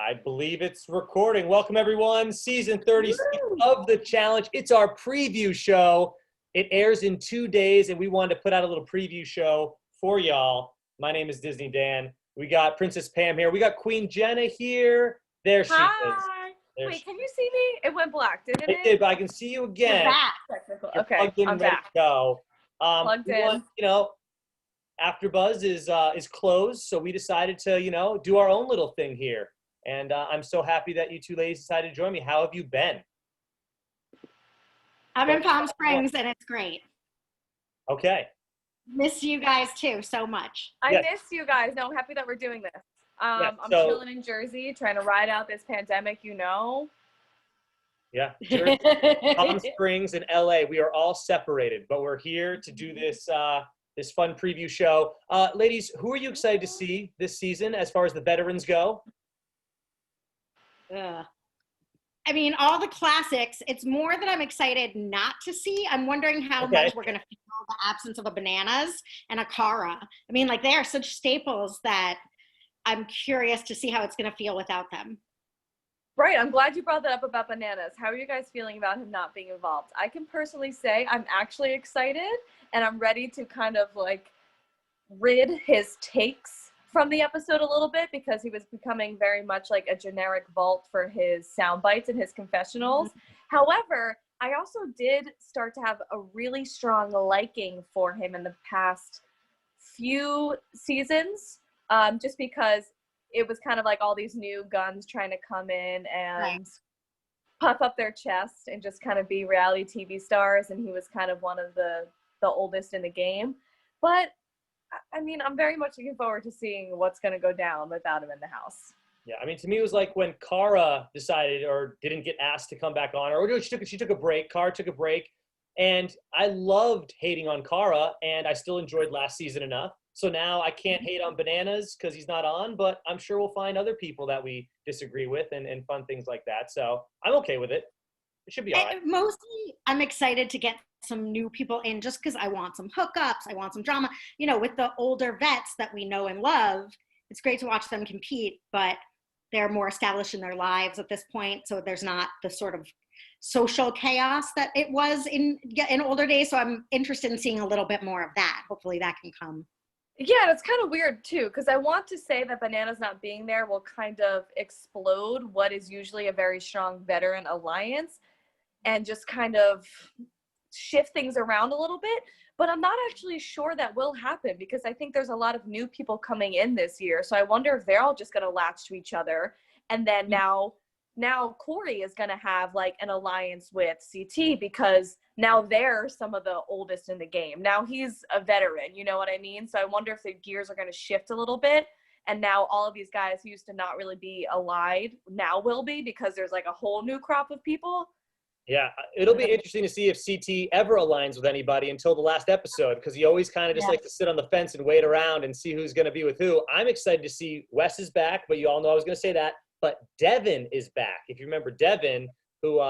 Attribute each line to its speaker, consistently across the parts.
Speaker 1: I believe it's recording. Welcome, everyone. Season 36 of The Challenge. It's our preview show. It airs in 2 days, and we wanted to put out a little preview show for y'all. My name is Disney Dan. We got Princess Pam here. We got Queen Jenna here. There she is. There
Speaker 2: Wait, can you see me? It went black, didn't it?
Speaker 1: It did, but I can see you again.
Speaker 2: You're
Speaker 1: okay, plugged in,
Speaker 2: I'm
Speaker 1: ready
Speaker 2: back.
Speaker 1: to go.
Speaker 2: Plugged in.
Speaker 1: AfterBuzz is closed, so we decided to, do our own little thing here. And I'm so happy that you two ladies decided to join me. How have you been?
Speaker 3: I'm in Palm Springs, and it's great.
Speaker 1: Okay.
Speaker 3: Miss you guys, too, so much.
Speaker 2: I miss you guys. No, I'm happy that we're doing this. I'm chilling in Jersey, trying to ride out this pandemic,
Speaker 1: Yeah, Jersey, Palm Springs, and LA. We are all separated, but we're here to do this this fun preview show. Ladies, who are you excited to see this season as far as the veterans go?
Speaker 3: I mean, all the classics. It's more that I'm excited not to see. I'm wondering how much we're going to feel the absence of a Bananas and a Cara. I mean, like, they are such staples that I'm curious to see how it's going to feel without them.
Speaker 2: Right. I'm glad you brought that up about Bananas. How are you guys feeling about him not being involved? I can personally say I'm actually excited, and I'm ready to kind of like rid his takes from the episode a little bit, because he was becoming very much like a generic vault for his sound bites and his confessionals. Mm-hmm. However, I also did start to have a really strong liking for him in the past few seasons, just because it was kind of like all these new guns trying to come in and puff up their chest and just kind of be reality TV stars. And he was kind of one of the oldest in the game. But I mean, I'm very much looking forward to seeing what's going to go down without him in the house.
Speaker 1: Yeah, I mean, to me, it was like when Cara decided or didn't get asked to come back on, or she took a break. Cara took a break, and I loved hating on Cara, and I still enjoyed last season enough. So now I can't hate on Bananas because he's not on, but I'm sure we'll find other people that we disagree with and fun things like that. So I'm okay with it. It should be all right.
Speaker 3: Mostly, I'm excited to get some new people in just because I want some hookups. I want some drama. With the older vets that we know and love, it's great to watch them compete, but they're more established in their lives at this point. So there's not the sort of social chaos that it was in older days. So I'm interested in seeing a little bit more of that. Hopefully that can come.
Speaker 2: Yeah, it's kind of weird too, because I want to say that Bananas not being there will kind of explode what is usually a very strong veteran alliance and just kind of shift things around a little bit. But I'm not actually sure that will happen, because I think there's a lot of new people coming in this year. So I wonder if they're all just going to latch to each other. And then now Corey is going to have like an alliance with CT, because now they're some of the oldest in the game. Now he's a veteran, you know what I mean? So I wonder if the gears are going to shift a little bit. And now all of these guys who used to not really be allied now will be, because there's like a whole new crop of people.
Speaker 1: Yeah, it'll be interesting to see if CT ever aligns with anybody until the last episode, because he always kind of just likes to sit on the fence and wait around and see who's going to be with who. I'm excited to see Wes is back, but you all know I was going to say that. But Devin is back. If you remember Devin, who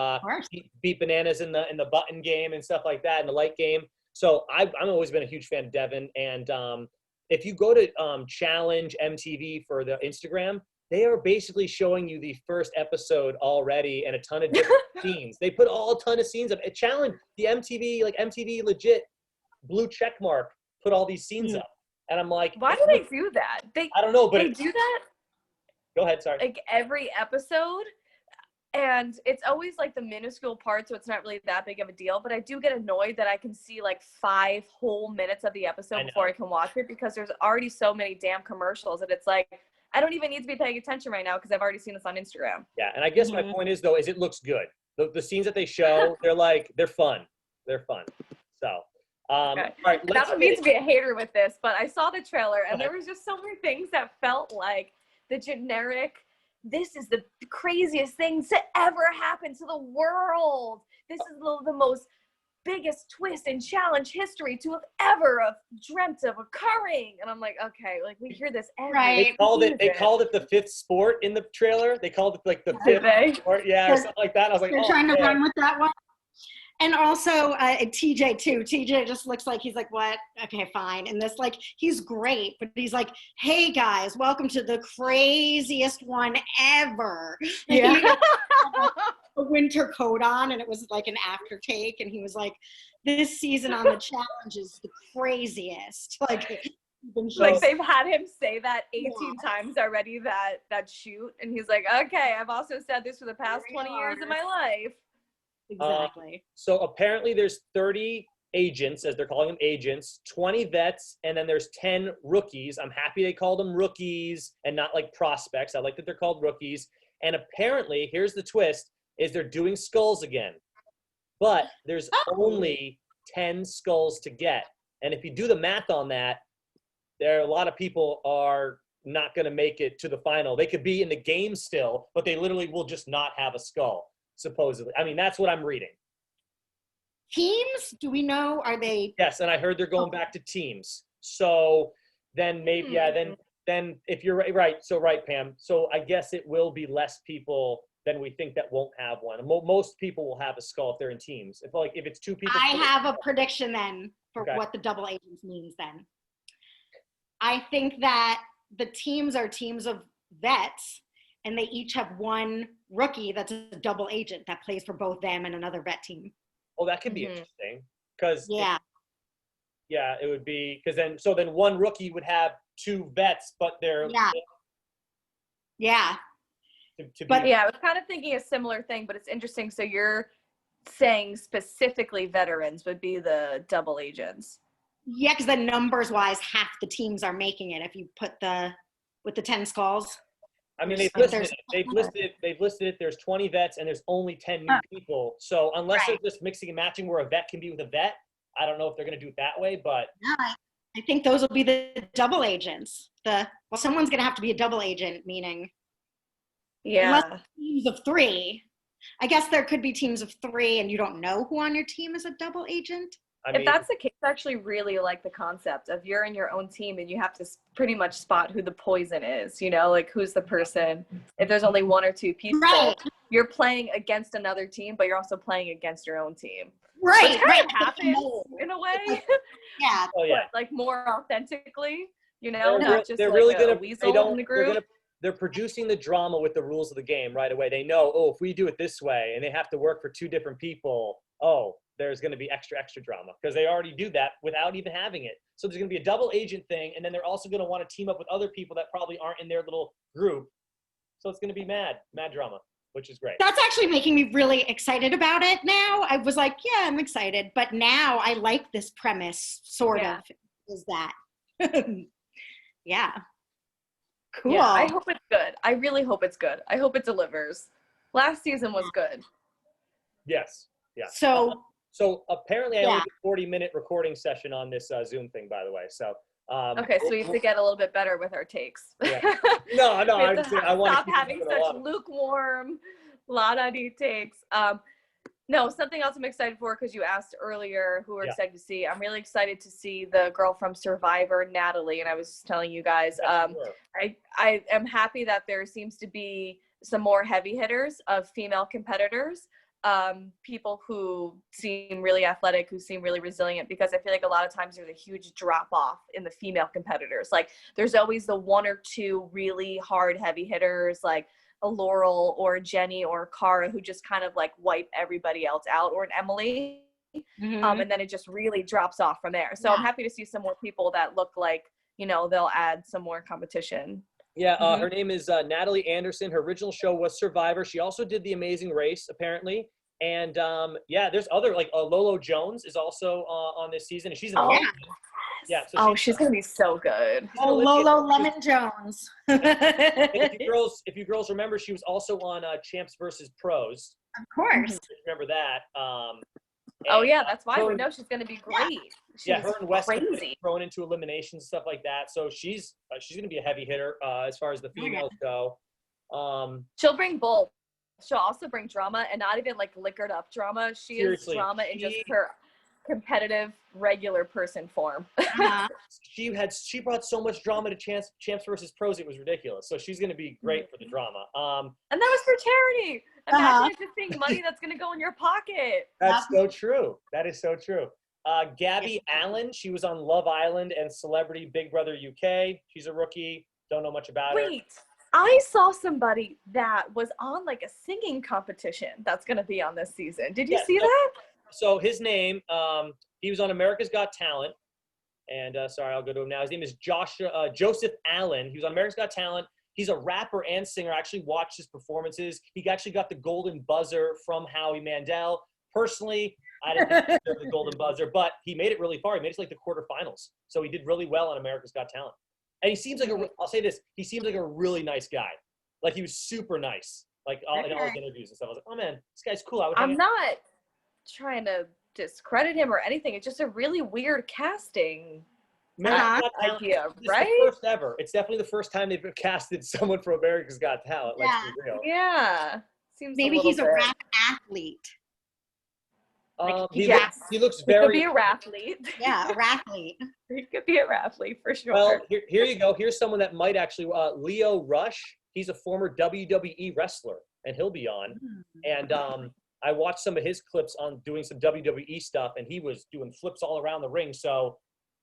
Speaker 1: beat Bananas in the button game and stuff like that, in the light game. So I've always been a huge fan of Devin. And if you go to Challenge MTV for the Instagram, they are basically showing you the first episode already and a ton of different scenes. They put a ton of scenes up. It challenged the MTV legit blue check mark, put all these scenes up. And I'm like,
Speaker 2: why do they do that?
Speaker 1: I don't know, but
Speaker 2: they do that.
Speaker 1: Go ahead, sorry.
Speaker 2: Like every episode, and it's always like the minuscule part, so it's not really that big of a deal. But I do get annoyed that I can see like 5 whole minutes of the episode before I can watch it, because there's already so many damn commercials, and it's like, I don't even need to be paying attention right now because I've already seen this on Instagram.
Speaker 1: Yeah, and I guess my point is, though, is it looks good. The scenes that they show, they're fun. They're fun. So, all right.
Speaker 2: I don't mean to be a hater with this, but I saw the trailer, and there was just so many things that felt like the generic, this is the craziest thing to ever happen to the world. This is the most biggest twist in challenge history to have ever dreamt of occurring. And I'm like, okay, like we hear this every
Speaker 1: They called it the fifth sport in the trailer. They called it like the fifth sport, or something like that. I was like,
Speaker 3: they're trying to run with that one. And also TJ too. TJ just looks like he's like, what? Okay, fine. And this, like, he's great, but he's like, hey guys, welcome to the craziest one ever.
Speaker 2: Yeah.
Speaker 3: He had a winter coat on, and it was like an after take, and he was like, this season on the challenge is the craziest. Like
Speaker 2: they've had him say that 18 times already, that shoot, and he's like, okay, I've also said this for the past 20 years of my life.
Speaker 3: Exactly.
Speaker 1: So apparently there's 30 agents, as they're calling them, agents, 20 vets, and then there's 10 rookies. I'm happy they called them rookies and not like prospects. I like that they're called rookies. And apparently, here's the twist, is they're doing skulls again. But there's only 10 skulls to get. And if you do the math on that, there are a lot of people are not going to make it to the final. They could be in the game still, but they literally will just not have a skull, supposedly. I mean, that's what I'm reading.
Speaker 3: Teams? Do we know? Are they?
Speaker 1: Yes, and I heard they're going back to teams. So then maybe, then if you're right, so right, Pam. So I guess it will be less people than we think that won't have one. Most people will have a skull if they're in teams. If it's two people.
Speaker 3: I have a prediction then for
Speaker 1: Okay.
Speaker 3: what the double agents means then. I think that the teams are teams of vets, and they each have one rookie that's a double agent that plays for both them and another vet team.
Speaker 1: Oh, that could be interesting. Because it would be, because then one rookie would have two vets, but they're
Speaker 2: But yeah, I was kind of thinking a similar thing, but it's interesting. So you're saying specifically veterans would be the double agents.
Speaker 3: Yeah, because then numbers wise, half the teams are making it if you put with the 10 skulls.
Speaker 1: I mean, they've listed it. There's 20 vets and there's only 10 new people. So unless they're just mixing and matching where a vet can be with a vet, I don't know if they're going to do it that way, but.
Speaker 3: Yeah, I think those will be the double agents. Someone's going to have to be a double agent, meaning.
Speaker 2: Yeah.
Speaker 3: Unless teams of 3. I guess there could be teams of 3 and you don't know who on your team is a double agent.
Speaker 2: If that's the case, I actually really like the concept of you're in your own team and you have to pretty much spot who the poison is, like who's the person. If there's only 1 or 2 people, you're playing against another team, but you're also playing against your own team.
Speaker 3: Right.
Speaker 2: Which kind of happens in a way.
Speaker 3: Yeah.
Speaker 1: Oh, yeah.
Speaker 2: But like more authentically,
Speaker 1: not
Speaker 2: just
Speaker 1: they're
Speaker 2: like
Speaker 1: really
Speaker 2: a weasel in the group.
Speaker 1: They're producing the drama with the rules of the game right away. They know, if we do it this way and they have to work for 2 different people, there's going to be extra drama because they already do that without even having it. So there's going to be a double agent thing, and then they're also going to want to team up with other people that probably aren't in their little group. So it's going to be mad drama, which is great.
Speaker 3: That's actually making me really excited about it now. I was like, yeah, I'm excited. But now I like this premise, sort of, is that. Yeah. Cool.
Speaker 2: Yeah, I hope it's good. I really hope it's good. I hope it delivers. Last season was good.
Speaker 1: Yes. Yeah.
Speaker 3: So
Speaker 1: apparently I only did a 40-minute recording session on this Zoom thing, by the way. So
Speaker 2: okay, so we have to get a little bit better with our takes.
Speaker 1: Yeah. No, I want to
Speaker 2: stop having such lukewarm, la-da-dee takes. No, something else I'm excited for, because you asked earlier who we're excited to see. I'm really excited to see the girl from Survivor, Natalie, and I was telling you guys, I am happy that there seems to be some more heavy hitters of female competitors. People who seem really athletic, who seem really resilient, because I feel like a lot of times there's a huge drop off in the female competitors. Like there's always the 1 or 2 really hard heavy hitters, like a Laurel or a Jenny or a Cara, who just kind of like wipe everybody else out, or an Emily. And then it just really drops off from there. So I'm happy to see some more people that look like, they'll add some more competition.
Speaker 1: Yeah, her name is Natalie Anderson. Her original show was Survivor. She also did The Amazing Race, apparently. And there's other, like Lolo Jones is also on this season, and she's an Olympian. Yeah. So
Speaker 2: she's gonna be so good.
Speaker 3: Oh, Lolo Lemon Jones.
Speaker 1: if you girls remember, she was also on Champs versus Pros.
Speaker 3: Of course.
Speaker 1: Remember that?
Speaker 2: That's why we know she's gonna be great. She's
Speaker 1: her and Wes
Speaker 2: crazy.
Speaker 1: Thrown into eliminations, stuff like that. So she's gonna be a heavy hitter as far as the females go.
Speaker 2: She'll bring both. She'll also bring drama, and not even like liquored up drama. She is drama in just her competitive, regular person form.
Speaker 1: She brought so much drama to Champs versus Pros, it was ridiculous. So she's going to be great for the drama.
Speaker 2: And that was for charity. Imagine it just being money that's going to go in your pocket.
Speaker 1: That's so true. That is so true. Gabby Allen, she was on Love Island and Celebrity Big Brother UK. She's a rookie. Don't know much about her.
Speaker 2: Wait, I saw somebody that was on like a singing competition that's going to be on this season. Did you see that?
Speaker 1: So his name, he was on America's Got Talent. And sorry, I'll go to him now. His name is Joseph Allen. He was on America's Got Talent. He's a rapper and singer. I actually watched his performances. He actually got the golden buzzer from Howie Mandel. Personally, I didn't think he deserved the golden buzzer, but he made it really far. He made it to like the quarterfinals. So he did really well on America's Got Talent. And he seems like I'll say this, he seems like a really nice guy. Like he was super nice. Like in all his interviews and stuff. I was like, oh man, this guy's cool.
Speaker 2: I'm not trying to discredit him or anything. It's just a really weird casting idea, right?
Speaker 1: The first ever. It's definitely the first time they've casted someone for America's Got Talent. Let's be real.
Speaker 2: Yeah. Seems
Speaker 3: maybe he's a rap athlete.
Speaker 1: He looks very.
Speaker 2: He could be a rathlete.
Speaker 3: Yeah, a rathlete.
Speaker 2: He could be a rathlete for sure.
Speaker 1: Well, here you go. Here's someone that might actually. Leo Rush. He's a former WWE wrestler, and he'll be on. And I watched some of his clips on doing some WWE stuff, and he was doing flips all around the ring. So,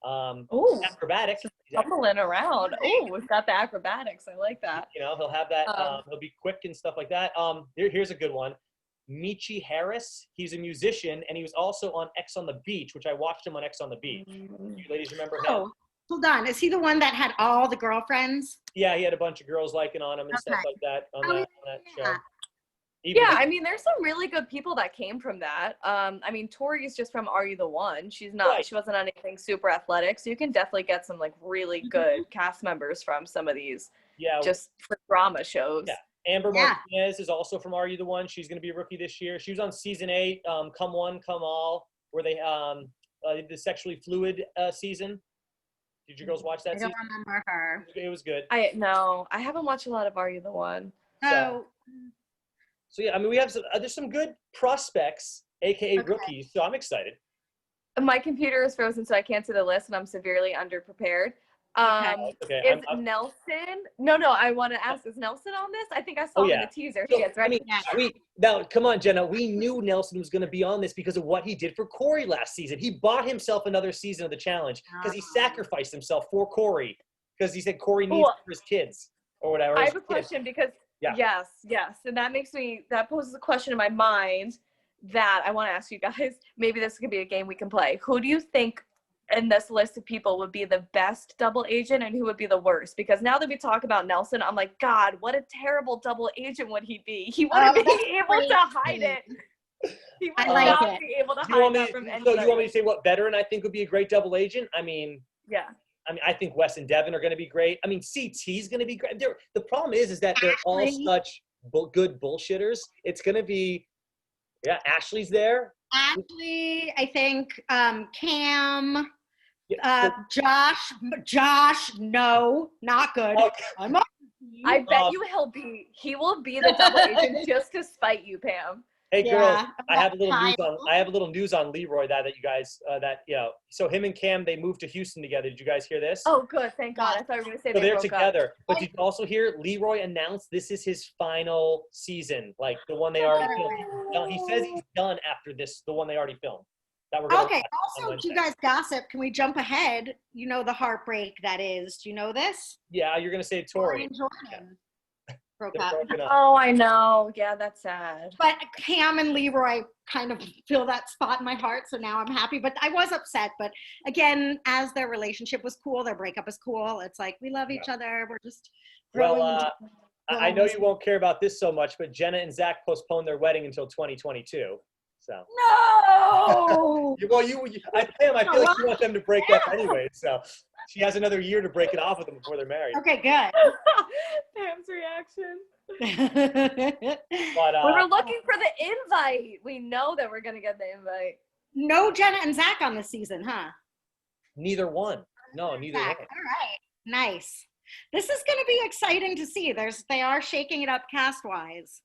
Speaker 1: acrobatic.
Speaker 2: Tumbling around. Oh, we've got the acrobatics. I like that.
Speaker 1: You know, he'll have that. He'll be quick and stuff like that. Here's a good one. Michi Harris. He's a musician, and he was also on X on the Beach, which I watched him on X on the Beach. You ladies remember him?
Speaker 3: Hold on. Is he the one that had all the girlfriends?
Speaker 1: Yeah, he had a bunch of girls liking on him and stuff like that on that show.
Speaker 2: I mean, there's some really good people that came from that. I mean, Tori's just from Are You the One? She wasn't on anything super athletic, so you can definitely get some like really good cast members from some of these. Yeah, just for drama shows.
Speaker 1: Yeah. Amber Martinez is also from Are You the One? She's going to be a rookie this year. She was on season 8, Come One, Come All, where they the sexually fluid season. Did you girls watch that season?
Speaker 3: I don't remember her.
Speaker 1: It was good.
Speaker 2: I haven't watched a lot of Are You the One?
Speaker 3: So
Speaker 1: yeah, I mean, we have there's some good prospects, aka rookies. So I'm excited.
Speaker 2: My computer is frozen, so I can't see the list, and I'm severely underprepared. Is Nelson? No, I want to ask, is Nelson on this? I think I saw him in the teaser.
Speaker 1: So, now, come on, Jenna. We knew Nelson was going to be on this because of what he did for Corey last season. He bought himself another season of the challenge because he sacrificed himself for Corey because he said Corey needs it for his kids or whatever.
Speaker 2: I have a question because yes, and that poses a question in my mind that I want to ask you guys. Maybe this could be a game we can play. Who do you think in this list of people would be the best double agent and who would be the worst? Because now that we talk about Nelson, I'm like, God, what a terrible double agent would he be? He wouldn't be able to hide it. He would not be able to hide that from anybody.
Speaker 1: So you want me to say what veteran I think would be a great double agent? I mean, I think Wes and Devin are going to be great. I mean, CT's going to be great. The problem is that they're all such good bullshitters. It's going to be, Ashley's there.
Speaker 3: Ashley, I think, Cam. Josh, no, not good.
Speaker 1: Okay.
Speaker 2: I bet you he will be the double agent just to spite you, Pam.
Speaker 1: Hey girls, I have a little news on Leroy that you guys so him and Cam, they moved to Houston together. Did you guys hear this?
Speaker 2: Oh good, thank God. I thought you were gonna say
Speaker 1: they're together. But did you also hear Leroy announced this is his final season, like the one they already filmed. No, he says he's done after this, the one they already filmed. That we're gonna
Speaker 3: also, do you guys gossip? Can we jump ahead? You know the heartbreak that is. Do you know this?
Speaker 1: Yeah, you're gonna say Tori.
Speaker 3: And Jordan broke up.
Speaker 2: Oh, I know. Yeah, that's sad.
Speaker 3: But Cam and Leroy kind of fill that spot in my heart, so now I'm happy. But I was upset. But again, as their relationship was cool, their breakup is cool. It's like we love each other. We're just
Speaker 1: I know you won't care about this so much, but Jenna and Zach postponed their wedding until 2022. So
Speaker 3: no.
Speaker 1: Well, I feel like you want them to break up anyway. So she has another year to break it off with them before they're married.
Speaker 3: Okay, good.
Speaker 2: Pam's reaction.
Speaker 1: But
Speaker 2: we were looking for the invite. We know that we're gonna get the invite.
Speaker 3: No Jenna and Zach on this season, huh?
Speaker 1: Neither one. No, neither one. All
Speaker 3: right, nice. This is going to be exciting to see. They are shaking it up cast-wise,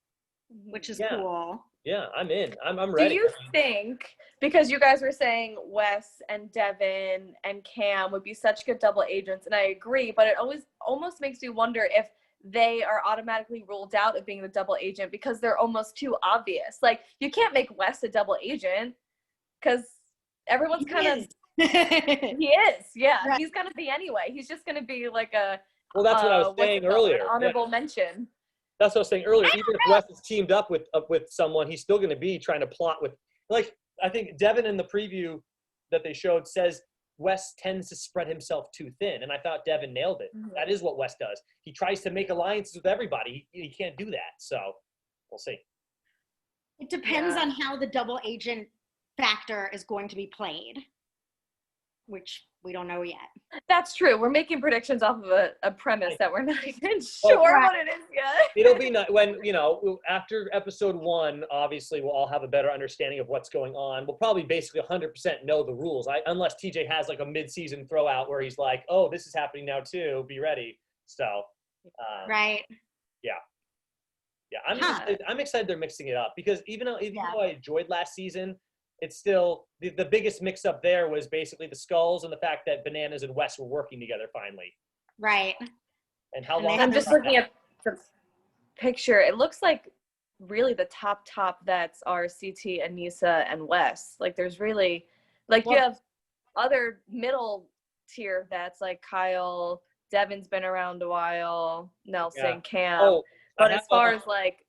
Speaker 3: which is cool.
Speaker 1: Yeah, I'm in. I'm ready.
Speaker 2: Do you think, because you guys were saying Wes and Devin and Cam would be such good double agents, and I agree, but it always almost makes me wonder if they are automatically ruled out of being the double agent because they're almost too obvious. Like, you can't make Wes a double agent because everyone's kind of he is, yeah. Right. He's gonna be anyway. He's just gonna be like a
Speaker 1: that's what I was saying earlier.
Speaker 2: An honorable mention.
Speaker 1: That's what I was saying earlier. Even if Wes is teamed up with someone, he's still gonna be trying to plot with, like, I think Devin in the preview that they showed says Wes tends to spread himself too thin, and I thought Devin nailed it. Mm-hmm. That is what Wes does. He tries to make alliances with everybody. He can't do that. So we'll see.
Speaker 3: It depends on how the double agent factor is going to be played, which we don't know yet.
Speaker 2: That's true. We're making predictions off of a premise that we're not even sure what it is yet.
Speaker 1: It'll be when, after episode 1, obviously we'll all have a better understanding of what's going on. We'll probably basically 100% know the rules, unless TJ has like a mid-season throw out where he's like, oh, this is happening now too, be ready. So
Speaker 3: right.
Speaker 1: Yeah, I'm excited they're mixing it up, because even though I enjoyed last season, it's still the biggest mix up there was basically the skulls and the fact that Bananas and Wes were working together finally.
Speaker 3: Right.
Speaker 1: And how long?
Speaker 2: I'm just looking at the picture. It looks like really the top vets are CT, Anissa, and Wes. Like, there's really, like, you have other middle tier vets like Kyle, Devin's been around a while, Nelson, Cam. But as far as like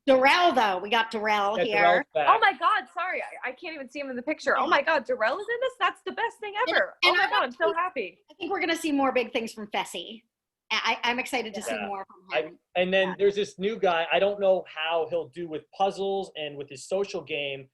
Speaker 3: Darrell, though, we got Darrell here.
Speaker 2: Oh my God, sorry, I can't even see him in the picture. Oh my God, Darrell is in this? That's the best thing ever. Oh my God, I'm so happy.
Speaker 3: I think we're gonna see more big things from Fessy. I'm excited to see more from him.
Speaker 1: And then there's this new guy. I don't know how he'll do with puzzles and with his social game.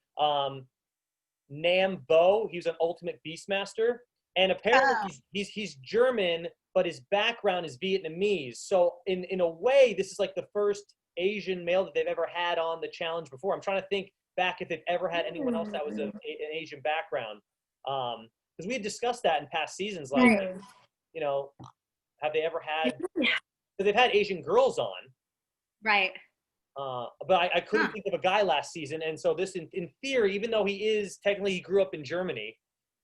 Speaker 1: Nam Bo, he's an ultimate beastmaster, and apparently he's German, but his background is Vietnamese. So in a way, this is like the first Asian male that they've ever had on the challenge before. I'm trying to think back if they've ever had anyone else that was an Asian background. Because we had discussed that in past seasons, like, have they ever had, because they've had Asian girls on.
Speaker 3: Right.
Speaker 1: But I couldn't think of a guy last season. And so this, in theory, even though he grew up in Germany.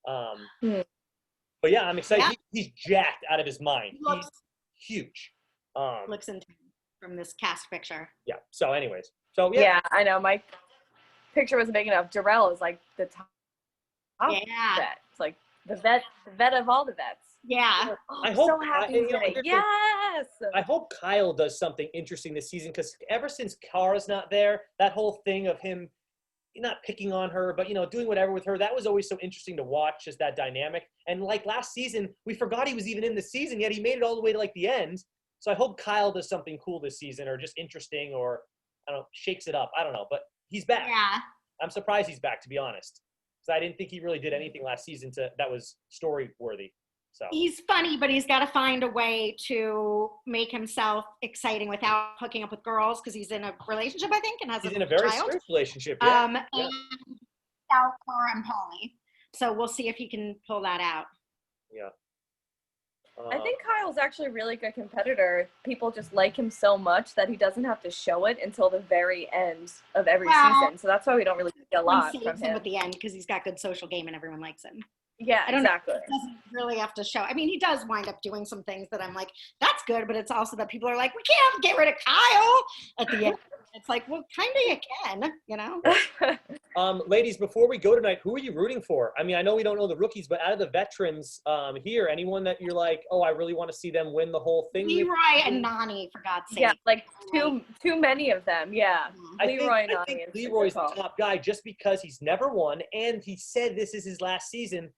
Speaker 1: But yeah, I'm excited. Yeah. He's jacked out of his mind. He's huge.
Speaker 3: Looks intense from this cast picture.
Speaker 1: Yeah. So anyways.
Speaker 2: Yeah, I know. My picture wasn't big enough. Darrell is like the top vet. It's like the vet of all the vets.
Speaker 3: Yeah.
Speaker 1: I hope,
Speaker 2: so happy yes.
Speaker 1: I hope Kyle does something interesting this season, because ever since Kara's not there, that whole thing of him not picking on her, but doing whatever with her, that was always so interesting to watch, just that dynamic. And like last season, we forgot he was even in the season, yet he made it all the way to like the end. So I hope Kyle does something cool this season, or just interesting, or I don't know, shakes it up. I don't know, but he's back.
Speaker 3: Yeah.
Speaker 1: I'm surprised he's back, to be honest, because I didn't think he really did anything last season that was story worthy. So
Speaker 3: he's funny, but he's got to find a way to make himself exciting without hooking up with girls, because he's in a relationship, I think, and has
Speaker 1: he's in a very serious relationship. Yeah.
Speaker 3: And Cora and Polly. So we'll see if he can pull that out.
Speaker 1: Yeah.
Speaker 2: I think Kyle's actually a really good competitor. People just like him so much that he doesn't have to show it until the very end of every season. So that's why we don't really see a lot from him
Speaker 3: at the end, because he's got good social game and everyone likes him.
Speaker 2: Yeah, exactly.
Speaker 3: He doesn't really have to show. I mean, he does wind up doing some things that I'm like, that's good, but it's also that people are like, we can't get rid of Kyle at the end. It's like, well, kind of you can,
Speaker 1: Ladies, before we go tonight, who are you rooting for? I mean, I know we don't know the rookies, but out of the veterans here, anyone that you're like, oh, I really want to see them win the whole thing?
Speaker 3: Leroy and Nani, for God's sake.
Speaker 2: Yeah, like too many of them. Yeah,
Speaker 1: I think Leroy's the top guy, just because he's never won, and he said this is his last season.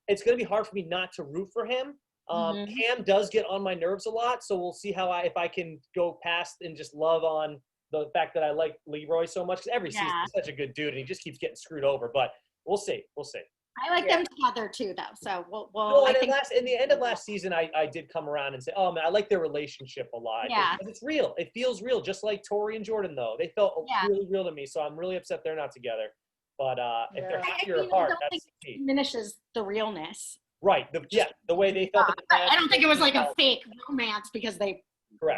Speaker 1: It's going to be hard for me not to root for him. Cam does get on my nerves a lot, so we'll see if I can go past and just love on the fact that I like Leroy so much. Because every season he's such a good dude, and he just keeps getting screwed over. But we'll see.
Speaker 3: I like them together too, though. So we'll
Speaker 1: no, in the end of last season, I did come around and say, oh man, I like their relationship a lot.
Speaker 3: Yeah,
Speaker 1: it's real. It feels real, just like Tori and Jordan, though. They felt really real to me. So I'm really upset they're not together. But if they're happier apart, that's the key.
Speaker 3: Diminishes the realness.
Speaker 1: Right. The way they felt.
Speaker 3: I don't think it was like a fake romance because they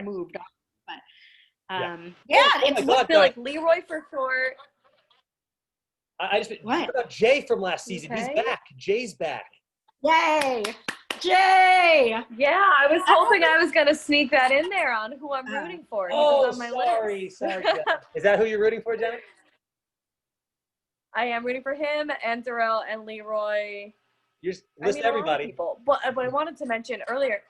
Speaker 3: moved on. But
Speaker 2: it's like Leroy for short.
Speaker 1: What about Jay from last season? He's back. Jay's back.
Speaker 3: Yay! Jay.
Speaker 2: Yeah, I was hoping I was gonna sneak that in there on who I'm rooting for. He was on my list.
Speaker 1: Sorry. Jenna. Is that who you're rooting for, Jenna?
Speaker 2: I am rooting for him and Darrell and Leroy.
Speaker 1: You just list everybody.
Speaker 2: People. But what I wanted to mention earlier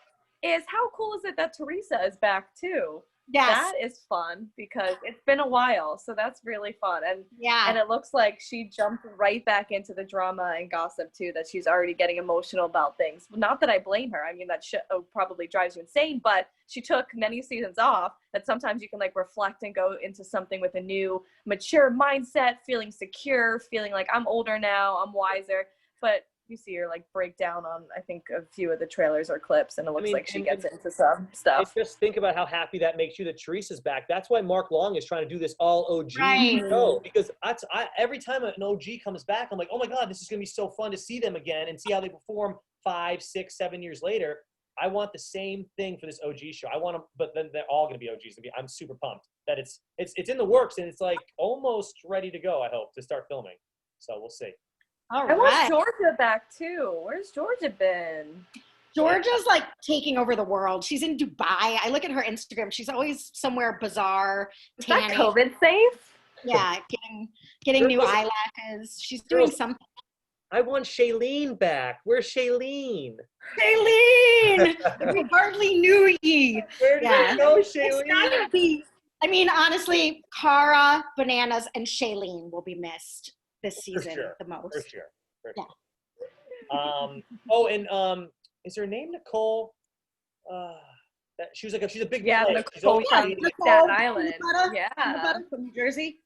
Speaker 2: is how cool is it that Teresa is back too?
Speaker 3: Yes.
Speaker 2: That is fun because it's been a while, so that's really fun. And
Speaker 3: yeah,
Speaker 2: and it looks like she jumped right back into the drama and gossip too, that she's already getting emotional about things. Not that I blame her. I mean, that show probably drives you insane, but she took many seasons off that sometimes you can like reflect and go into something with a new mature mindset, feeling secure, feeling like I'm older now, I'm wiser. But you see her like break down on, I think, a few of the trailers or clips, and it looks like she gets into some stuff.
Speaker 1: Just think about how happy that makes you that Teresa's back. That's why Mark Long is trying to do this all OG show, because every time an OG comes back, I'm like, oh my God, this is going to be so fun to see them again and see how they perform 5, 6, 7 years later. I want the same thing for this OG show. I want them, but then they're all going to be OGs. I'm super pumped that it's in the works, and it's like almost ready to go, I hope, to start filming. So we'll see.
Speaker 3: All
Speaker 2: I want Georgia back too. Where's Georgia been?
Speaker 3: Georgia's like taking over the world. She's in Dubai. I look at her Instagram. She's always somewhere bizarre.
Speaker 2: Is that COVID safe?
Speaker 3: Yeah, getting new eyelashes. She's doing something.
Speaker 1: I want Shailene back. Where's Shailene?
Speaker 3: Shailene! We hardly knew ye.
Speaker 1: Where did you go, Shailene?
Speaker 3: It's gotta be. I mean, honestly, Cara, Bananas, and Shailene will be missed this season the most.
Speaker 1: For sure. Is her name Nicole? She's a big
Speaker 2: Nicole from Staten Island.
Speaker 3: Yeah, from New Jersey.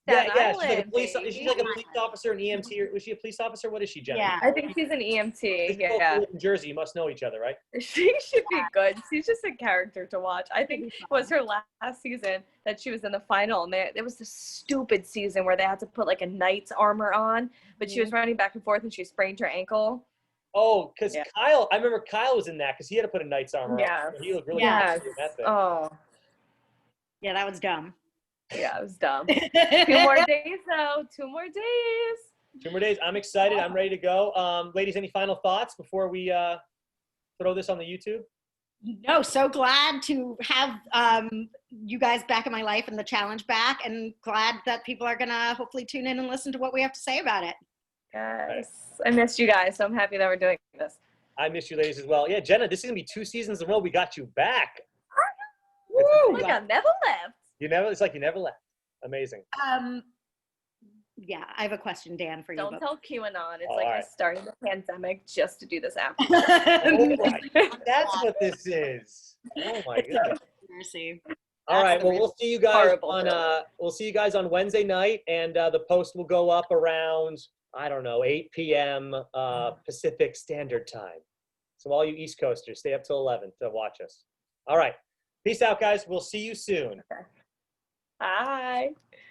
Speaker 1: She's like a police officer, an EMT. Or was she a police officer? What is she, Jenna?
Speaker 2: Yeah, I think she's an EMT. Yeah.
Speaker 1: In Jersey, you must know each other, right?
Speaker 2: She should be good. She's just a character to watch. I think it was her last season that she was in the final, and there was this stupid season where they had to put like a knight's armor on, but she was running back and forth and she sprained her ankle.
Speaker 1: Oh, because Kyle, I remember Kyle was in that because he had to put a knight's armor on. He looked really good in that thing.
Speaker 2: Oh.
Speaker 3: Yeah, that was dumb.
Speaker 2: Yeah, it was dumb. 2 more days, though. 2 more days.
Speaker 1: 2 more days. I'm excited. I'm ready to go. Ladies, any final thoughts before we throw this on the YouTube?
Speaker 3: No, so glad to have you guys back in my life and the challenge back, and glad that people are going to hopefully tune in and listen to what we have to say about it.
Speaker 2: Yes. I missed you guys, so I'm happy that we're doing this.
Speaker 1: I missed you ladies as well. Yeah, Jenna, this is going to be 2 seasons in a row. We got you back.
Speaker 2: Woo! Like I never left.
Speaker 1: It's like you never left. Amazing.
Speaker 3: Yeah, I have a question, Dan, for you.
Speaker 2: Don't tell QAnon. It's like we're starting the pandemic just to do this after.
Speaker 1: That's what this is. Oh my God.
Speaker 3: Mercy.
Speaker 1: All right. Well, we'll see you guys on Wednesday night, and the post will go up around 8 p.m. Pacific Standard Time. So all you East Coasters, stay up till 11 to watch us. All right. Peace out, guys. We'll see you soon.
Speaker 2: Bye.